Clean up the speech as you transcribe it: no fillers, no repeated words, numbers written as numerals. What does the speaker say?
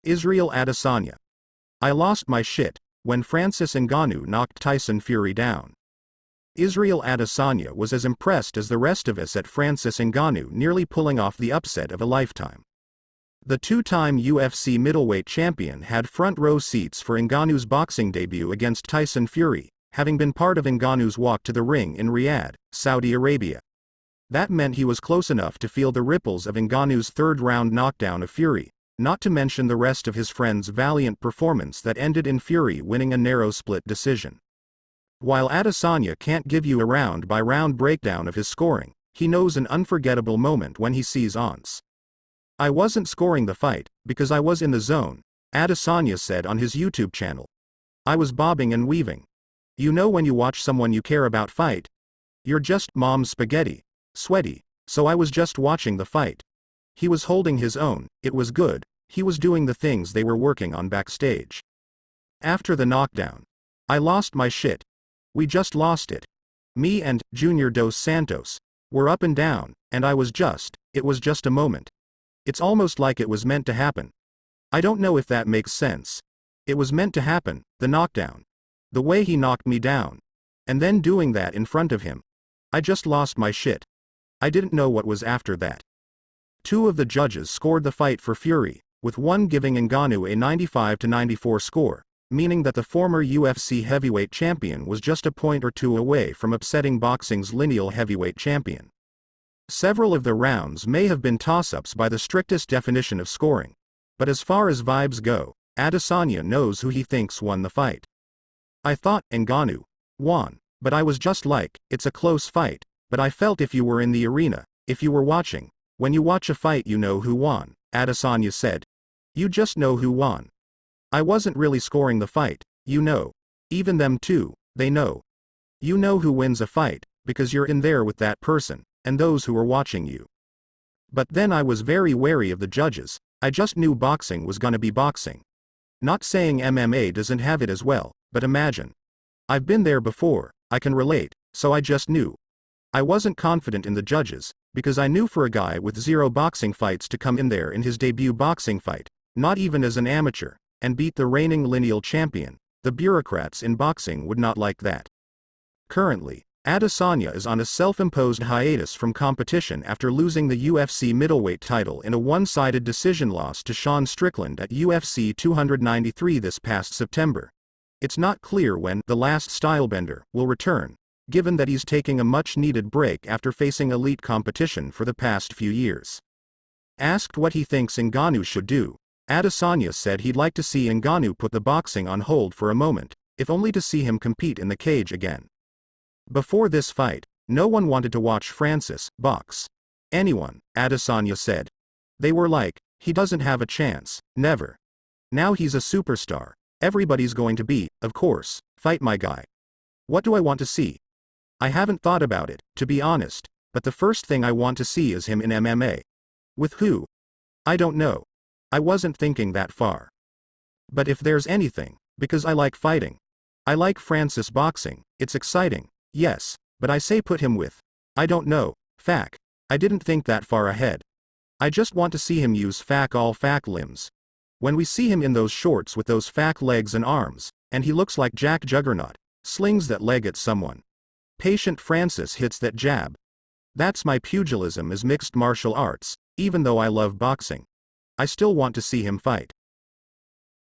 Israel Adesanya. I lost my shit when Francis Ngannou knocked Tyson Fury down. Israel Adesanya was as impressed as the rest of us at Francis Ngannou nearly pulling off the upset of a lifetime. The two-time UFC middleweight champion had front-row seats for Ngannou's boxing debut against Tyson Fury, having been part of Ngannou's walk to the ring in Riyadh, Saudi Arabia. That meant he was close enough to feel the ripples of Ngannou's third-round knockdown of Fury, not to mention the rest of his friend's valiant performance that ended in Fury winning a narrow split decision. While Adesanya can't give you a round-by-round breakdown of his scoring, he knows an unforgettable moment when he sees Ons. I wasn't scoring the fight, because I was in the zone, Adesanya said on his YouTube channel. I was bobbing and weaving. You know when you watch someone you care about fight? You're just mom's spaghetti, sweaty, so I was just watching the fight. He was holding his own, it was good, he was doing the things they were working on backstage. After the knockdown, I lost my shit. We just lost it. Me and Junior Dos Santos were up and down, and it was just a moment. It's almost like it was meant to happen. I don't know if that makes sense. It was meant to happen, the knockdown. The way he knocked me down. And then doing that in front of him. I just lost my shit. I didn't know what was after that. Two of the judges scored the fight for Fury, with one giving Ngannou a 95-94 score, meaning that the former UFC heavyweight champion was just a point or two away from upsetting boxing's lineal heavyweight champion. Several of the rounds may have been toss-ups by the strictest definition of scoring, but as far as vibes go, Adesanya knows who he thinks won the fight. I thought Ngannou won, but I was just like, it's a close fight, but I felt if you were in the arena, if you were watching, when you watch a fight you know who won, Adesanya said. You just know who won. I wasn't really scoring the fight, you know. Even them too, they know. You know who wins a fight, because you're in there with that person, and those who are watching you. But then I was very wary of the judges, I just knew boxing was gonna be boxing. Not saying MMA doesn't have it as well, but imagine. I've been there before, I can relate, so I just knew. I wasn't confident in the judges, because I knew for a guy with 0 boxing fights to come in there in his debut boxing fight, not even as an amateur, and beat the reigning lineal champion, the bureaucrats in boxing would not like that. Currently, Adesanya is on a self-imposed hiatus from competition after losing the UFC middleweight title in a one-sided decision loss to Sean Strickland at UFC 293 this past September. It's not clear when the last stylebender will return, given that he's taking a much-needed break after facing elite competition for the past few years. Asked what he thinks Ngannou should do, Adesanya said he'd like to see Ngannou put the boxing on hold for a moment, if only to see him compete in the cage again. Before this fight, no one wanted to watch Francis box. Anyone, Adesanya said. They were like, he doesn't have a chance, never. Now he's a superstar, everybody's going to be, of course, fight my guy. What do I want to see? I haven't thought about it, to be honest, but the first thing I want to see is him in MMA. With who? I don't know. I wasn't thinking that far. But if there's anything, because I like fighting. I like Francis boxing, it's exciting, yes, but I say put him with. I don't know, Fak. I didn't think that far ahead. I just want to see him use all Fak limbs. When we see him in those shorts with those Fak legs and arms, and he looks like Jack Juggernaut, slings that leg at someone. Patient Francis hits that jab. That's my pugilism as mixed martial arts, even though I love boxing. I still want to see him fight.